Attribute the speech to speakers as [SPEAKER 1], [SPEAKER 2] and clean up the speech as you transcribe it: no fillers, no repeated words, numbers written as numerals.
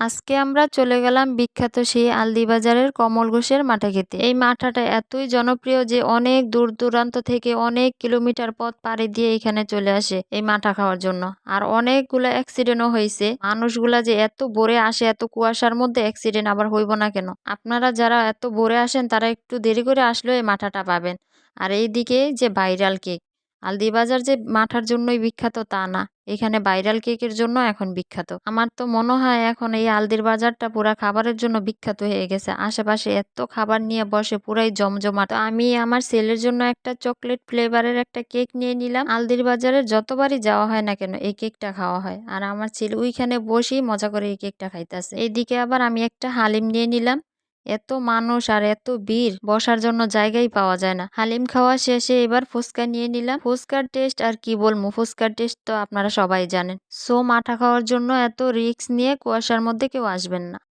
[SPEAKER 1] আজকে আমরা চলে গেলাম বিখ্যাত সেই আলদিবাজারের কমল ঘোষের মাঠা খেতে। এই মাঠাটা এতই জনপ্রিয় যে অনেক দূর দূরান্ত থেকে অনেক কিলোমিটার পথ পাড়ি দিয়ে এখানে চলে আসে এই মাঠা খাওয়ার জন্য। আর অনেকগুলা অ্যাক্সিডেন্টও হয়েছে। মানুষগুলা যে এত ভোরে আসে এত কুয়াশার মধ্যে, অ্যাক্সিডেন্ট আবার হইব না কেন? আপনারা যারা এত ভোরে আসেন তারা একটু দেরি করে আসলেও এই মাঠাটা পাবেন। আর এইদিকে যে ভাইরাল কেক, আলদিবাজার যে মাঠার জন্যই বিখ্যাত তা না, এখানে ভাইরাল কেকের জন্য এখন বিখ্যাত। আমার তো মনে হয় এখন এই আলদির বাজারটা পুরা খাবারের জন্য বিখ্যাত হয়ে গেছে। আশেপাশে এত খাবার নিয়ে বসে, পুরাই জমজমাট। তো আমি আমার ছেলের জন্য একটা চকলেট ফ্লেভারের একটা কেক নিয়ে নিলাম। আলদির বাজারের যতবারই যাওয়া হয় না কেন এই কেকটা খাওয়া হয়, আর আমার ছেলে ওইখানে বসেই মজা করে এই কেকটা খাইতেছে। এইদিকে আবার আমি একটা হালিম নিয়ে নিলাম। এত মানুষ আর এত ভিড়, বসার জন্য জায়গাই পাওয়া যায় না। হালিম খাওয়া শেষে এবার ফুচকা নিয়ে নিলাম। ফুচকার টেস্ট আর কি বলবো, ফুচকার টেস্ট তো আপনারা সবাই জানেন। সো মাঠা খাওয়ার জন্য এত রিস্ক নিয়ে কুয়াশার মধ্যে কেউ আসবেন না।